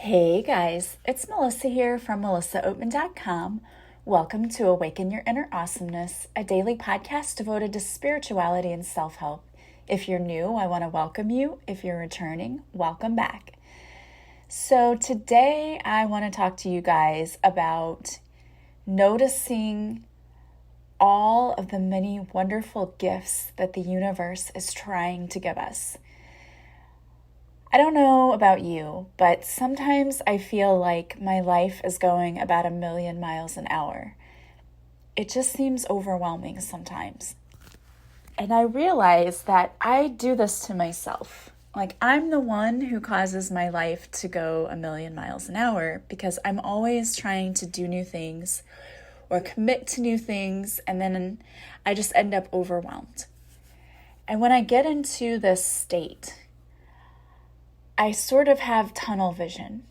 Hey guys, it's Melissa here from melissaoatman.com. Welcome to Awaken Your Inner Awesomeness, a daily podcast devoted to spirituality and self-help. If you're new, I want to welcome you. If you're returning, welcome back. So today I want to talk to you guys about noticing all of the many wonderful gifts that the universe is trying to give us. I don't know about you, but sometimes I feel like my life is going about 1,000,000 miles an hour. It just seems overwhelming sometimes. And I realize that I do this to myself. Like, I'm the one who causes my life to go 1,000,000 miles an hour because I'm always trying to do new things or commit to new things, and then I just end up overwhelmed. And when I get into this state, I sort of have tunnel vision,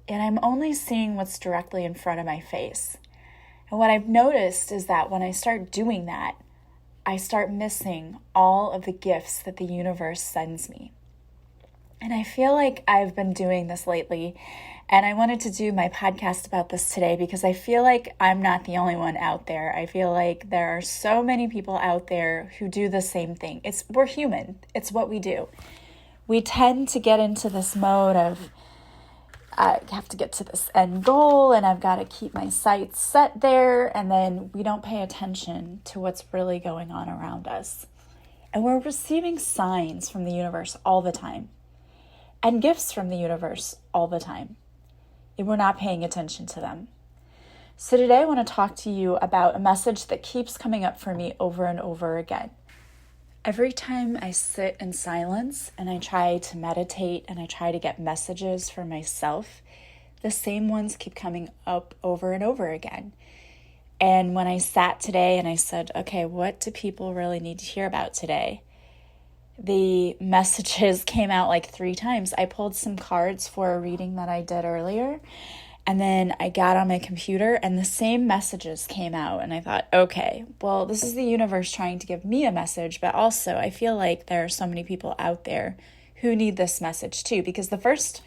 and I'm only seeing what's directly in front of my face. And what I've noticed is that when I start doing that, I start missing all of the gifts that the universe sends me. And I feel like I've been doing this lately, and I wanted to do my podcast about this today because I feel like I'm not the only one out there. I feel like there are so many people out there who do the same thing. We're human. It's what we do. We tend to get into this mode of, I have to get to this end goal and I've got to keep my sights set there, and then we don't pay attention to what's really going on around us. And we're receiving signs from the universe all the time and gifts from the universe all the time, and we're not paying attention to them. So today I want to talk to you about a message that keeps coming up for me over and over again. Every time I sit in silence and I try to meditate and I try to get messages for myself, the same ones keep coming up over and over again. And when I sat today and I said, okay, what do people really need to hear about today? The messages came out like 3 times. I pulled some cards for a reading that I did earlier, and then I got on my computer and the same messages came out, and I thought, okay, well, this is the universe trying to give me a message, but also I feel like there are so many people out there who need this message too, because the first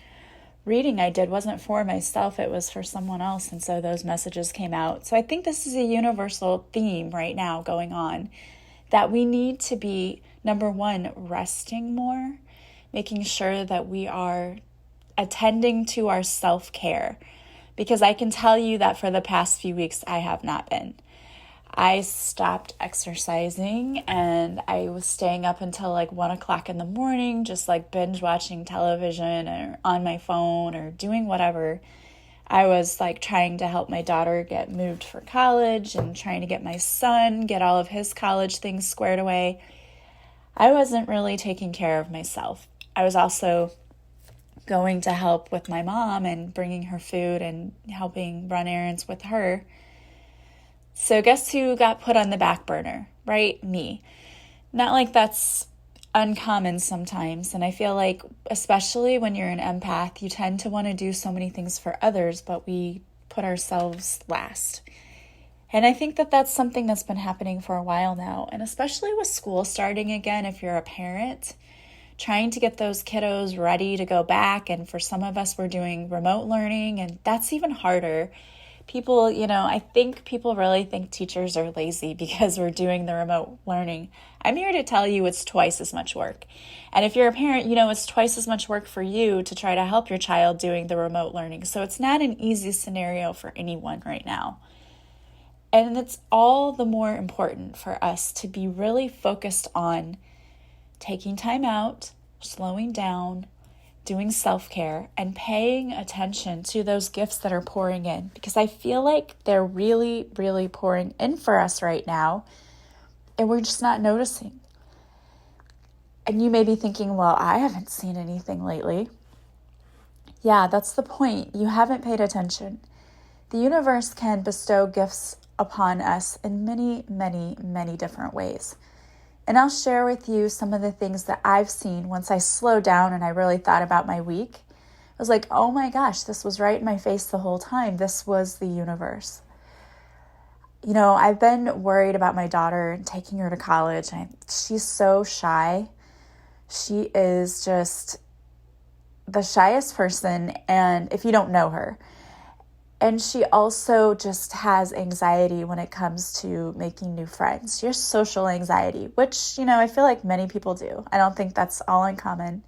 reading I did wasn't for myself, it was for someone else, and so those messages came out. So I think this is a universal theme right now going on, that we need to be, number one, resting more, making sure that we are attending to our self-care. Because I can tell you that for the past few weeks, I have not been. I stopped exercising and I was staying up until like 1 o'clock in the morning, just like binge watching television or on my phone or doing whatever. I was like trying to help my daughter get moved for college and trying to get my son, get all of his college things squared away. I wasn't really taking care of myself. I was also going to help with my mom and bringing her food and helping run errands with her. So guess who got put on the back burner, right? Me. Not like that's uncommon sometimes. And I feel like, especially when you're an empath, you tend to want to do so many things for others, but we put ourselves last. And I think that that's something that's been happening for a while now. And especially with school starting again, if you're a parent, trying to get those kiddos ready to go back. And for some of us, we're doing remote learning, and that's even harder. People, I think people really think teachers are lazy because we're doing the remote learning. I'm here to tell you it's twice as much work. And if you're a parent, it's twice as much work for you to try to help your child doing the remote learning. So it's not an easy scenario for anyone right now. And it's all the more important for us to be really focused on taking time out, slowing down, doing self-care, and paying attention to those gifts that are pouring in. Because I feel like they're really, really pouring in for us right now, and we're just not noticing. And you may be thinking, well, I haven't seen anything lately. Yeah, that's the point. You haven't paid attention. The universe can bestow gifts upon us in many, many, many different ways. And I'll share with you some of the things that I've seen once I slowed down and I really thought about my week. I was like, oh my gosh, this was right in my face the whole time. This was the universe. I've been worried about my daughter and taking her to college. She's so shy. She is just the shyest person, and if you don't know her. And she also just has anxiety when it comes to making new friends. She has social anxiety, which, I feel like many people do. I don't think that's all uncommon.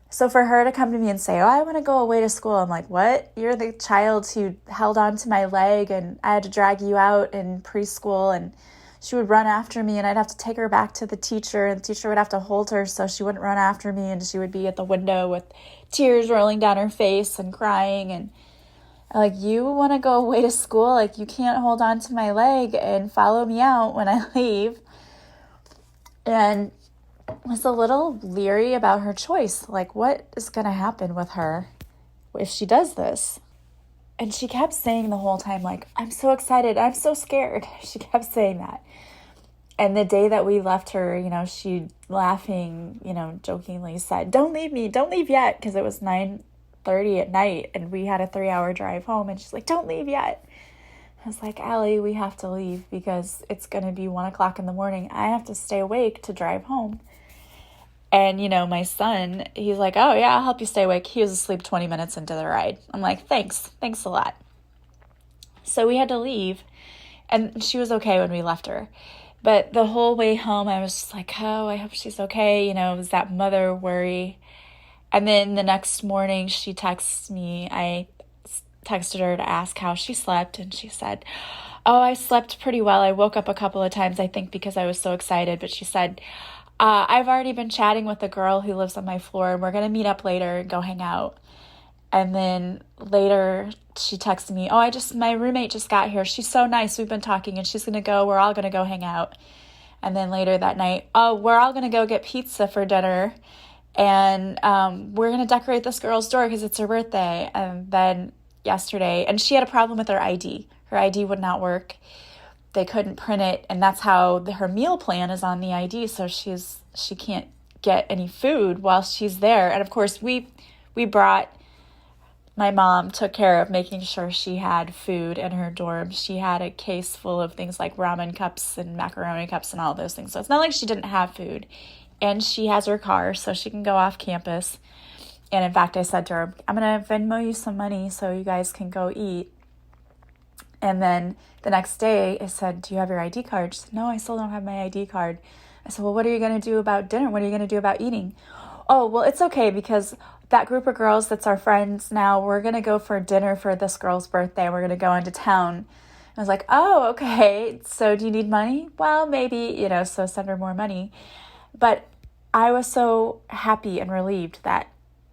So for her to come to me and say, oh, I want to go away to school, I'm like, what? You're the child who held onto my leg and I had to drag you out in preschool, and she would run after me and I'd have to take her back to the teacher, and the teacher would have to hold her so she wouldn't run after me, and she would be at the window with tears rolling down her face and crying. And like, you want to go away to school? Like, you can't hold on to my leg and follow me out when I leave. And was a little leery about her choice. Like, what is going to happen with her if she does this? And she kept saying the whole time, like, I'm so excited, I'm so scared. She kept saying that. And the day that we left her, she laughing, jokingly said, don't leave me, don't leave yet, because it was 9:30 at night and we had a 3-hour drive home, and she's like, don't leave yet. I was like, Allie, we have to leave because it's going to be 1 o'clock in the morning. I have to stay awake to drive home. And, my son, he's like, oh yeah, I'll help you stay awake. He was asleep 20 minutes into the ride. I'm like, thanks a lot. So we had to leave, and she was okay when we left her. But the whole way home, I was just like, oh, I hope she's okay. It was that mother worry. And then the next morning she texts me. I texted her to ask how she slept, and she said, oh, I slept pretty well. I woke up a couple of times, I think, because I was so excited. But she said, I've already been chatting with a girl who lives on my floor, and we're going to meet up later and go hang out. And then later she texted me, oh, my roommate just got here. She's so nice. We've been talking, and she's going to go. We're all going to go hang out. And then later that night, oh, we're all going to go get pizza for dinner. And we're going to decorate this girl's door because it's her birthday. And then yesterday, and she had a problem with her ID. Her ID would not work. They couldn't print it, and that's how her meal plan is on the ID, so she can't get any food while she's there. And of course, my mom took care of making sure she had food in her dorm. She had a case full of things like ramen cups and macaroni cups and all those things. So it's not like she didn't have food. And she has her car, so she can go off campus. And in fact, I said to her, I'm going to Venmo you some money so you guys can go eat. And then the next day I said, do you have your ID card? She said, no, I still don't have my ID card. I said, well, what are you going to do about dinner? What are you going to do about eating? Oh, well, it's okay because that group of girls that's our friends now, we're going to go for dinner for this girl's birthday. We're going to go into town. I was like, oh, okay. So do you need money? Well, maybe, so send her more money. But I was so happy and relieved that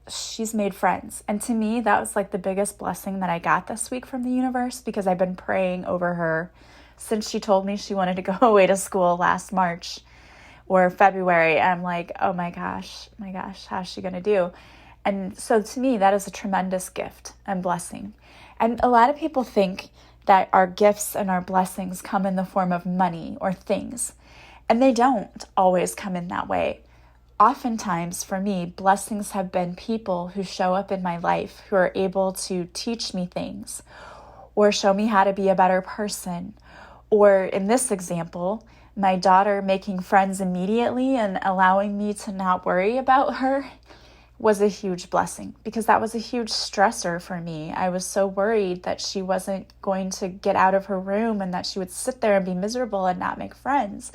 she's made friends. And to me, that was like the biggest blessing that I got this week from the universe, because I've been praying over her since she told me she wanted to go away to school last March or February. I'm like, oh my gosh, how's she going to do? And so to me, that is a tremendous gift and blessing. And a lot of people think that our gifts and our blessings come in the form of money or things, and they don't always come in that way. Oftentimes, for me, blessings have been people who show up in my life who are able to teach me things or show me how to be a better person. Or in this example, my daughter making friends immediately and allowing me to not worry about her was a huge blessing, because that was a huge stressor for me. I was so worried that she wasn't going to get out of her room and that she would sit there and be miserable and not make friends.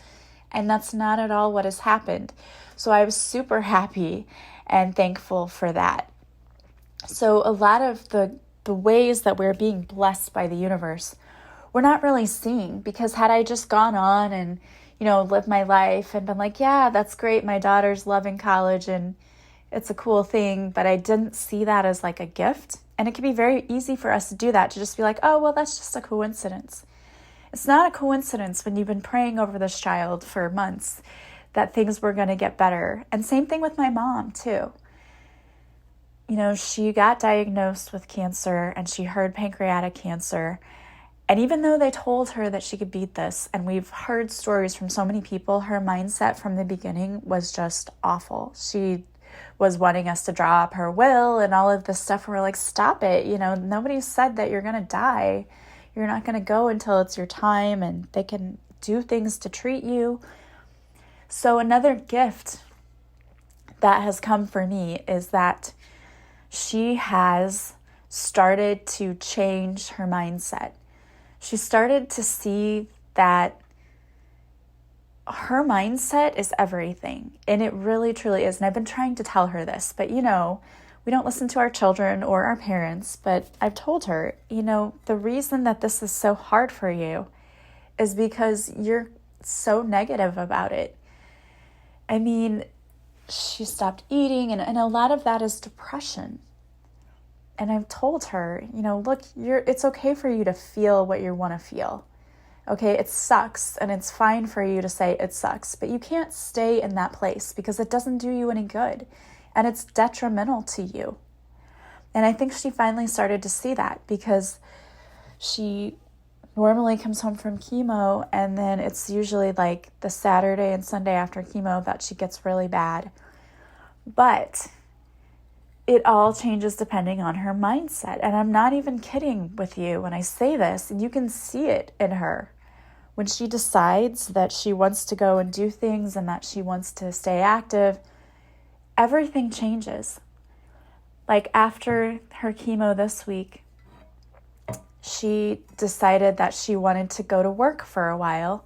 And that's not at all what has happened. So I was super happy and thankful for that. So a lot of the ways that we're being blessed by the universe, we're not really seeing, because had I just gone on and, lived my life and been like, yeah, that's great, my daughter's loving college and it's a cool thing, but I didn't see that as like a gift. And it can be very easy for us to do that, to just be like, oh, well, that's just a coincidence. It's not a coincidence when you've been praying over this child for months that things were going to get better. And same thing with my mom, too. She got diagnosed with cancer and she heard pancreatic cancer. And even though they told her that she could beat this, and we've heard stories from so many people, her mindset from the beginning was just awful. She was wanting us to draw up her will and all of this stuff. We're like, stop it. Nobody said that you're going to die. You're not going to go until it's your time, and they can do things to treat you. So another gift that has come for me is that she has started to change her mindset. She started to see that her mindset is everything. And it really, truly is. And I've been trying to tell her this, but we don't listen to our children or our parents, but I've told her, the reason that this is so hard for you is because you're so negative about it. I mean, she stopped eating, and a lot of that is depression. And I've told her, look, it's okay for you to feel what you want to feel. Okay, it sucks, and it's fine for you to say it sucks, but you can't stay in that place because it doesn't do you any good, and it's detrimental to you. And I think she finally started to see that because she normally comes home from chemo, and then it's usually like the Saturday and Sunday after chemo that she gets really bad. But it all changes depending on her mindset. And I'm not even kidding with you when I say this, and you can see it in her. When she decides that she wants to go and do things and that she wants to stay active, everything changes. Like after her chemo this week, she decided that she wanted to go to work for a while.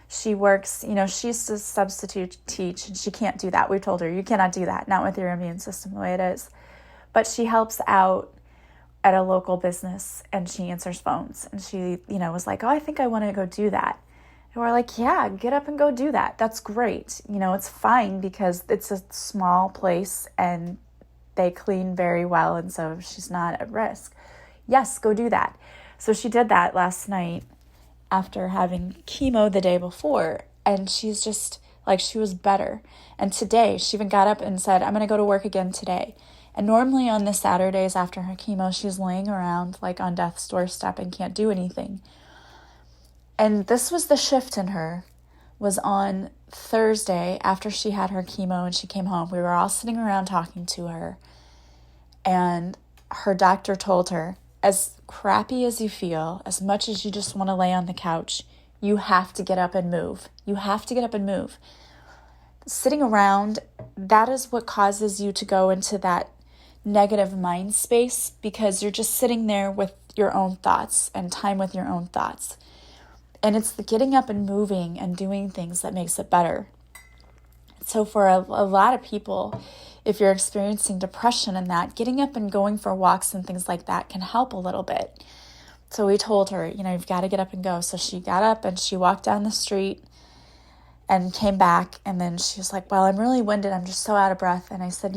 She works, she's a substitute teach, and she can't do that. We told her, you cannot do that, not with your immune system the way it is. But she helps out at a local business, and she answers phones. And she, was like, oh, I think I want to go do that. And we're like, yeah, get up and go do that. That's great. It's fine because it's a small place and they clean very well, and so she's not at risk. Yes, go do that. So she did that last night after having chemo the day before, and she's just like, she was better. And today she even got up and said, I'm going to go to work again today. And normally on the Saturdays after her chemo, she's laying around like on death's doorstep and can't do anything. And this was the shift in her, was on Thursday after she had her chemo and she came home. We were all sitting around talking to her, and her doctor told her, as crappy as you feel, as much as you just want to lay on the couch, you have to get up and move. You have to get up and move. Sitting around, that is what causes you to go into that negative mind space, because you're just sitting there with your own thoughts and time with your own thoughts. And it's the getting up and moving and doing things that makes it better. So for a lot of people, if you're experiencing depression and that, getting up and going for walks and things like that can help a little bit. So we told her, you've got to get up and go. So she got up and she walked down the street and came back. And then she was like, well, I'm really winded. I'm just so out of breath. And I said,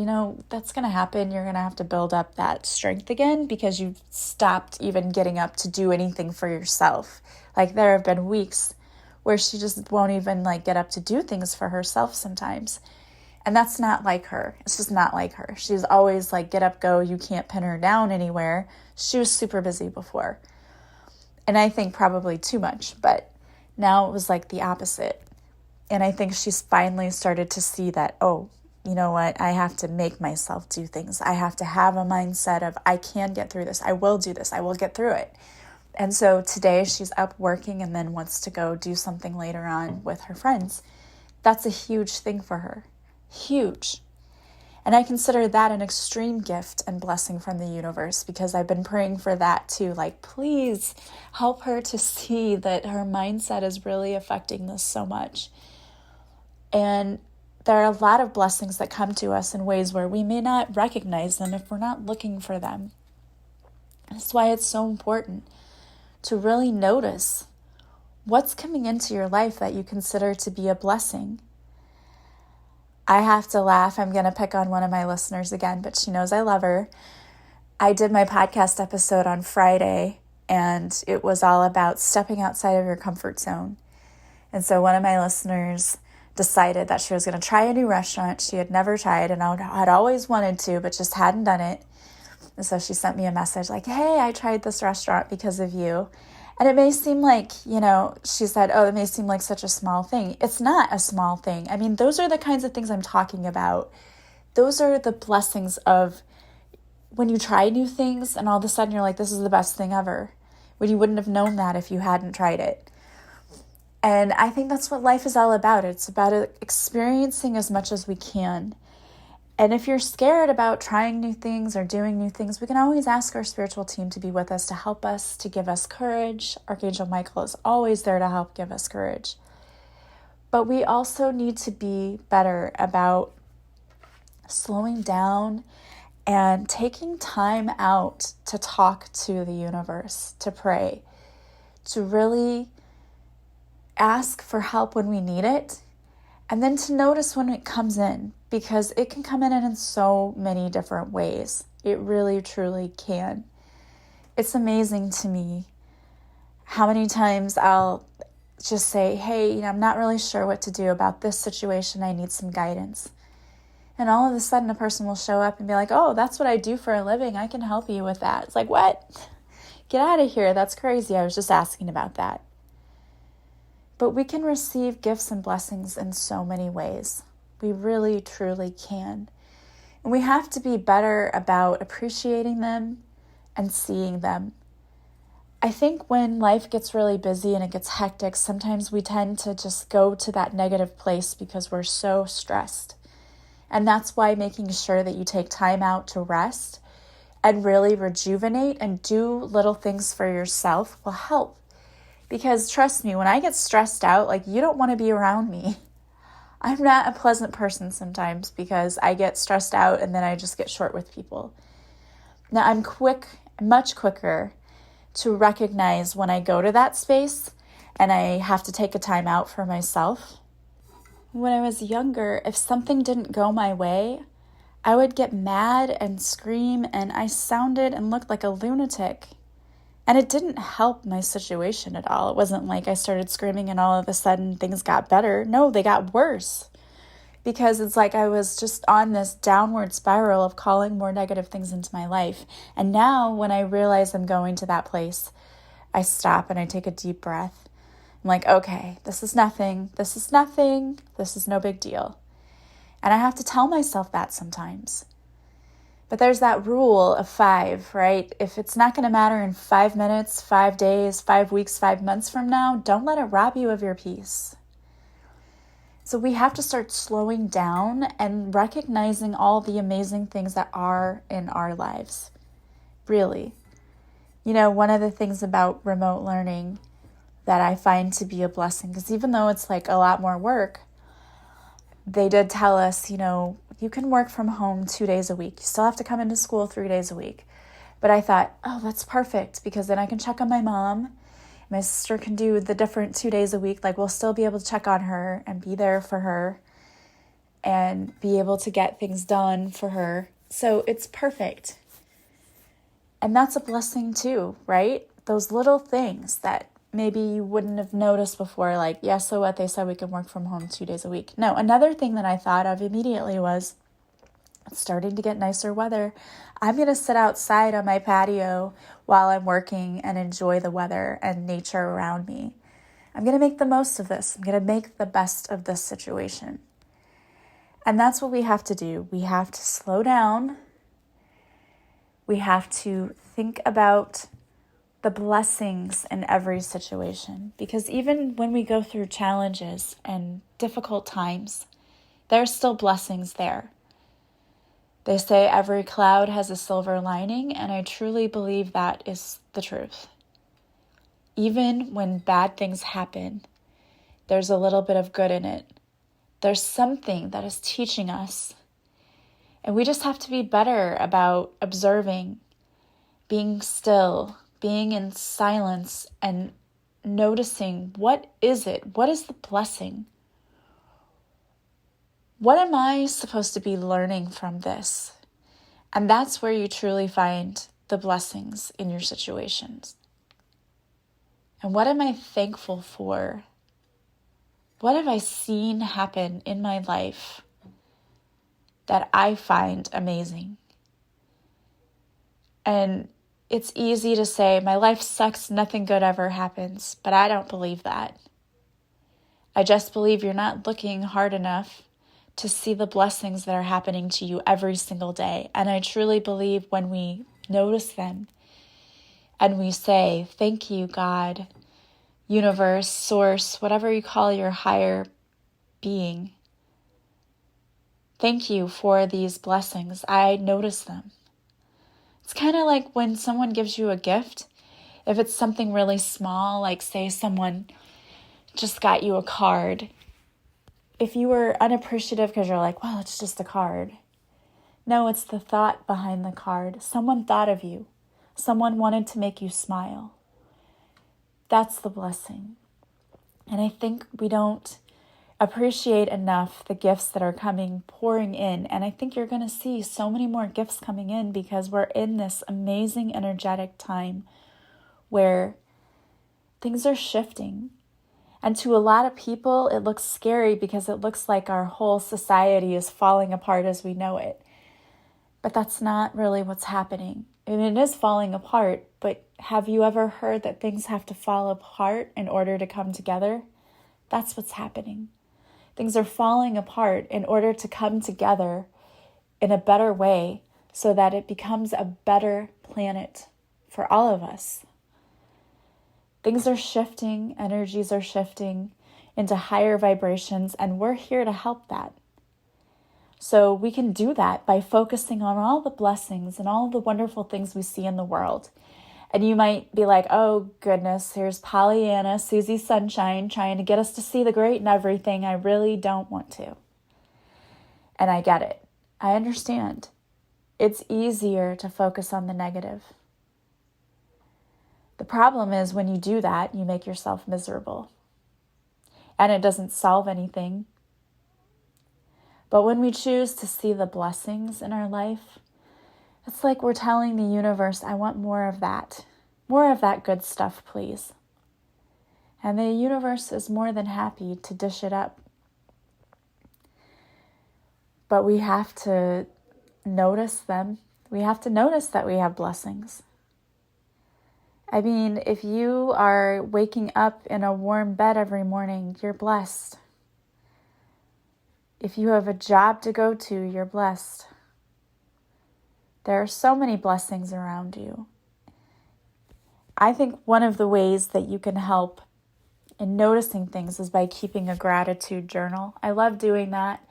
that's going to happen. You're going to have to build up that strength again because you've stopped even getting up to do anything for yourself. Like there have been weeks where she just won't even get up to do things for herself sometimes. And that's not like her. It's just not like her. She's always get up, go. You can't pin her down anywhere. She was super busy before. And I think probably too much, but now it was the opposite. And I think she's finally started to see that, oh, you know what? I have to make myself do things. I have to have a mindset of, I can get through this. I will do this. I will get through it. And so today she's up working and then wants to go do something later on with her friends. That's a huge thing for her. Huge. And I consider that an extreme gift and blessing from the universe, because I've been praying for that too. Please help her to see that her mindset is really affecting this so much. And there are a lot of blessings that come to us in ways where we may not recognize them if we're not looking for them. That's why it's so important to really notice what's coming into your life that you consider to be a blessing. I have to laugh. I'm going to pick on one of my listeners again, but she knows I love her. I did my podcast episode on Friday, and it was all about stepping outside of your comfort zone. And so one of my listeners decided that she was going to try a new restaurant she had never tried and had always wanted to, but just hadn't done it. And so she sent me a message hey, I tried this restaurant because of you. And it may seem she said, oh, it may seem like such a small thing. It's not a small thing. I mean, those are the kinds of things I'm talking about. Those are the blessings of when you try new things and all of a sudden you're like, this is the best thing ever. When you wouldn't have known that if you hadn't tried it. And I think that's what life is all about. It's about experiencing as much as we can. And if you're scared about trying new things or doing new things, we can always ask our spiritual team to be with us, to help us, to give us courage. Archangel Michael is always there to help give us courage. But we also need to be better about slowing down and taking time out to talk to the universe, to pray, to really ask for help when we need it, and then to notice when it comes in, because it can come in so many different ways. It really, truly can. It's amazing to me how many times I'll just say, hey, I'm not really sure what to do about this situation. I need some guidance. And all of a sudden a person will show up and be like, oh, that's what I do for a living. I can help you with that. It's like, what? Get out of here. That's crazy. I was just asking about that. But we can receive gifts and blessings in so many ways. We really, truly can. And we have to be better about appreciating them and seeing them. I think when life gets really busy and it gets hectic, sometimes we tend to just go to that negative place because we're so stressed. And that's why making sure that you take time out to rest and really rejuvenate and do little things for yourself will help. Because trust me, when I get stressed out, you don't want to be around me. I'm not a pleasant person sometimes because I get stressed out and then I just get short with people. Now I'm much quicker to recognize when I go to that space and I have to take a time out for myself. When I was younger, if something didn't go my way, I would get mad and scream, and I sounded and looked like a lunatic. And it didn't help my situation at all. It wasn't like I started screaming and all of a sudden things got better. No, they got worse. Because it's like I was just on this downward spiral of calling more negative things into my life. And now when I realize I'm going to that place, I stop and I take a deep breath. I'm like, okay, this is nothing. This is nothing. This is no big deal. And I have to tell myself that sometimes. But there's that rule of 5, right? If it's not going to matter in 5 minutes, 5 days, 5 weeks, 5 months from now, don't let it rob you of your peace. So we have to start slowing down and recognizing all the amazing things that are in our lives. Really. One of the things about remote learning that I find to be a blessing, because even though it's a lot more work, they did tell us, you can work from home 2 days a week. You still have to come into school 3 days a week. But I thought, oh, that's perfect, because then I can check on my mom. My sister can do the different 2 days a week. We'll still be able to check on her and be there for her and be able to get things done for her. So it's perfect. And that's a blessing too, right? Those little things that maybe you wouldn't have noticed before, so what, they said we can work from home 2 days a week. No, another thing that I thought of immediately was, it's starting to get nicer weather. I'm going to sit outside on my patio while I'm working and enjoy the weather and nature around me. I'm going to make the most of this. I'm going to make the best of this situation. And that's what we have to do. We have to slow down. We have to think about the blessings in every situation. Because even when we go through challenges and difficult times, there are still blessings there. They say every cloud has a silver lining, and I truly believe that is the truth. Even when bad things happen, there's a little bit of good in it. There's something that is teaching us. And we just have to be better about observing, being still, being in silence, and noticing, what is it? What is the blessing? What am I supposed to be learning from this? And that's where you truly find the blessings in your situations. And what am I thankful for? What have I seen happen in my life that I find amazing? And it's easy to say, my life sucks, nothing good ever happens, but I don't believe that. I just believe you're not looking hard enough to see the blessings that are happening to you every single day. And I truly believe when we notice them and we say, thank you, God, universe, source, whatever you call your higher being, Thank you for these blessings. I notice them. It's kind of like when someone gives you a gift. If it's something really small, like say someone just got you a card. If you were unappreciative because you're like, well, it's just a card. No, it's the thought behind the card. Someone thought of you. Someone wanted to make you smile. That's the blessing. And I think we don't appreciate enough the gifts that are pouring in. And I think you're going to see so many more gifts coming in because we're in this amazing energetic time where things are shifting. And to a lot of people, it looks scary because it looks like our whole society is falling apart as we know it. But that's not really what's happening. And it is falling apart, but have you ever heard that things have to fall apart in order to come together? That's what's happening. Things are falling apart in order to come together in a better way so that it becomes a better planet for all of us. Things are shifting, energies are shifting into higher vibrations, and we're here to help that. So we can do that by focusing on all the blessings and all the wonderful things we see in the world. And you might be like, oh goodness, here's Pollyanna, Susie Sunshine, trying to get us to see the great in everything. I really don't want to. And I get it. I understand. It's easier to focus on the negative. The problem is when you do that, you make yourself miserable. And it doesn't solve anything. But when we choose to see the blessings in our life, it's like we're telling the universe, I want more of that. More of that good stuff, please. And the universe is more than happy to dish it up. But we have to notice them. We have to notice that we have blessings. I mean, if you are waking up in a warm bed every morning, you're blessed. If you have a job to go to, you're blessed. There are so many blessings around you. I think one of the ways that you can help in noticing things is by keeping a gratitude journal. I love doing that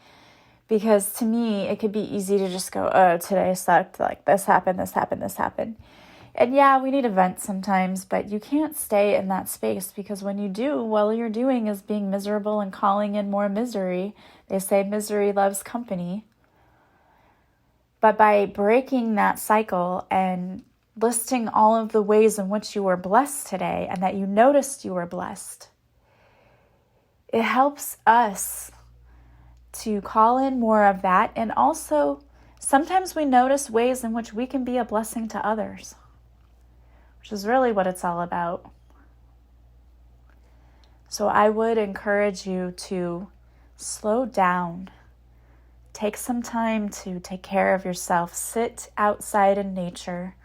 because to me, it could be easy to just go, oh, today sucked, like this happened, this happened, this happened. And yeah, we need events sometimes, but you can't stay in that space because when you do, all you're doing is being miserable and calling in more misery. They say misery loves company. But by breaking that cycle and listing all of the ways in which you were blessed today and that you noticed you were blessed, it helps us to call in more of that. And also, sometimes we notice ways in which we can be a blessing to others, which is really what it's all about. So I would encourage you to slow down. Take some time to take care of yourself. Sit outside in nature.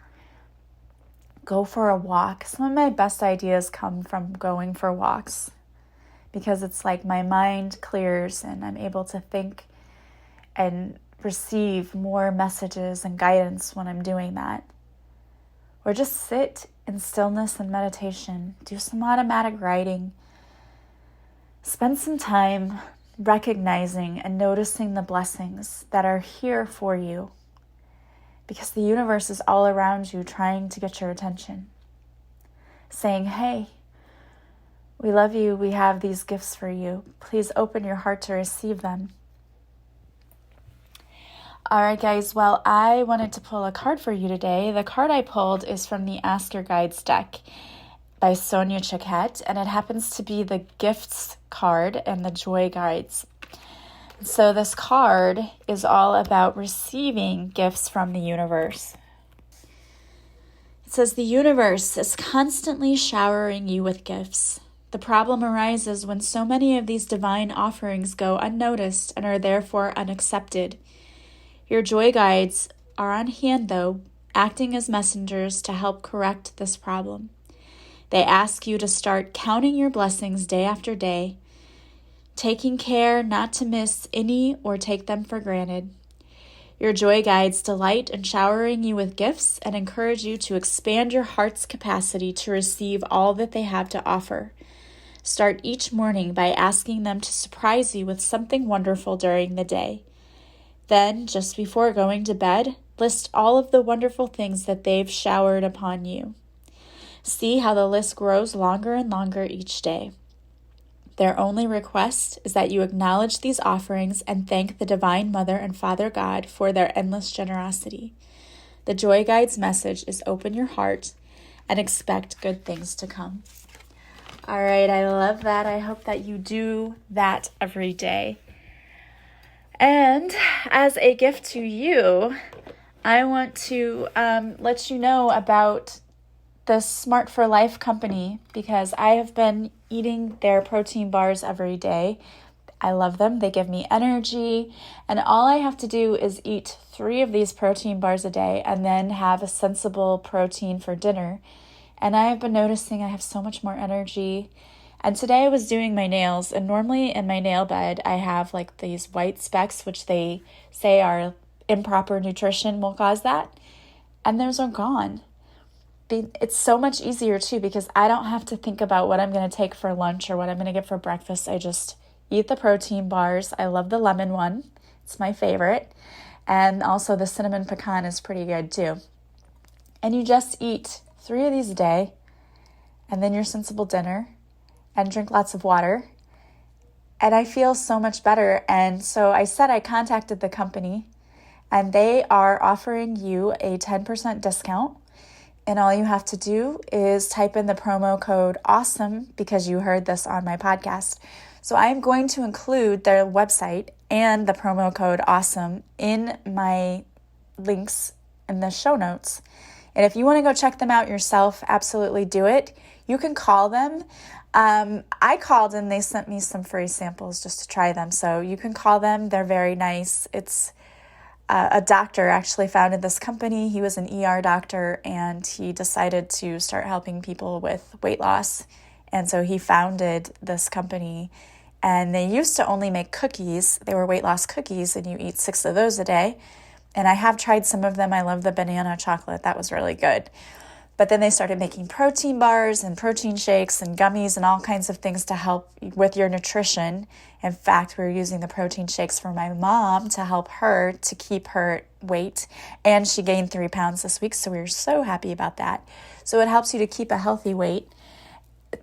Go for a walk. Some of my best ideas come from going for walks because it's like my mind clears and I'm able to think and receive more messages and guidance when I'm doing that. Or just sit in stillness and meditation. Do some automatic writing. Spend some time recognizing and noticing the blessings that are here for you because the universe is all around you trying to get your attention. Saying, hey, we love you. We have these gifts for you. Please open your heart to receive them. All right, guys. Well, I wanted to pull a card for you today. The card I pulled is from the Ask Your Guides deck by Sonia Choquette, and it happens to be the Gifts card and the Joy Guides. So this card is all about receiving gifts from the universe. It says, the universe is constantly showering you with gifts. The problem arises when so many of these divine offerings go unnoticed and are therefore unaccepted. Your joy guides are on hand, though, acting as messengers to help correct this problem. They ask you to start counting your blessings day after day, taking care not to miss any or take them for granted. Your joy guides delight in showering you with gifts and encourage you to expand your heart's capacity to receive all that they have to offer. Start each morning by asking them to surprise you with something wonderful during the day. Then, just before going to bed, list all of the wonderful things that they've showered upon you. See how the list grows longer and longer each day. Their only request is that you acknowledge these offerings and thank the Divine Mother and Father God for their endless generosity. The Joy Guide's message is open your heart and expect good things to come. All right, I love that. I hope that you do that every day. And as a gift to you, I want to let you know about the Smart for Life company, because I have been eating their protein bars every day. I love them. They give me energy, and all I have to do is eat 3 of these protein bars a day and then have a sensible protein for dinner. And I have been noticing I have so much more energy. And today I was doing my nails, and normally in my nail bed I have like these white specks, which they say are improper nutrition will cause that, and those are gone. It's so much easier too, because I don't have to think about what I'm going to take for lunch or what I'm going to get for breakfast. I just eat the protein bars. I love the lemon one. It's my favorite. And also the cinnamon pecan is pretty good too. And you just eat 3 of these a day, and then your sensible dinner, and drink lots of water. And I feel so much better. And so I contacted the company, and they are offering you a 10% discount. And all you have to do is type in the promo code AWESOME, because you heard this on my podcast. So I'm going to include their website and the promo code AWESOME in my links in the show notes. And if you want to go check them out yourself, absolutely do it. You can call them. I called and they sent me some free samples just to try them. So you can call them. They're very nice. It's a doctor actually founded this company. He was an ER doctor, and he decided to start helping people with weight loss. And so he founded this company, and they used to only make cookies. They were weight loss cookies, and you eat 6 of those a day. And I have tried some of them. I love the banana chocolate. That was really good. But then they started making protein bars and protein shakes and gummies and all kinds of things to help with your nutrition. In fact, we were using the protein shakes for my mom to help her to keep her weight. And she gained 3 pounds this week, so we were so happy about that. So it helps you to keep a healthy weight.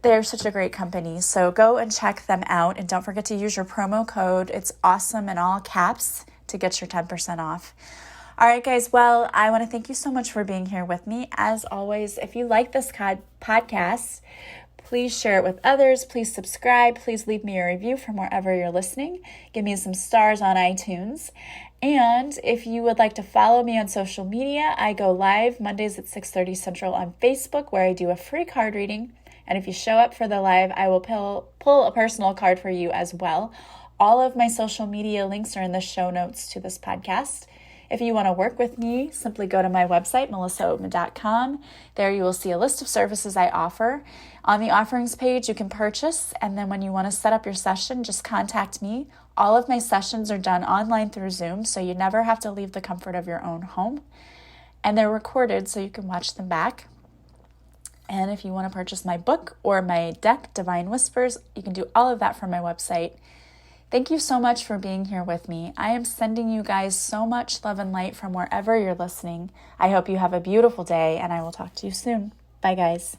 They're such a great company. So go and check them out. And don't forget to use your promo code. It's AWESOME in all caps to get your 10% off. All right, guys. Well, I want to thank you so much for being here with me. As always, if you like this podcast, please share it with others. Please subscribe. Please leave me a review from wherever you're listening. Give me some stars on iTunes. And if you would like to follow me on social media, I go live Mondays at 6:30 Central on Facebook, where I do a free card reading. And if you show up for the live, I will pull a personal card for you as well. All of my social media links are in the show notes to this podcast. If you want to work with me, simply go to my website, melissaoatman.com. There you will see a list of services I offer. On the offerings page, you can purchase, and then when you want to set up your session, just contact me. All of my sessions are done online through Zoom, so you never have to leave the comfort of your own home. And they're recorded, so you can watch them back. And if you want to purchase my book or my deck, Divine Whispers, you can do all of that from my website. Thank you so much for being here with me. I am sending you guys so much love and light from wherever you're listening. I hope you have a beautiful day, and I will talk to you soon. Bye, guys.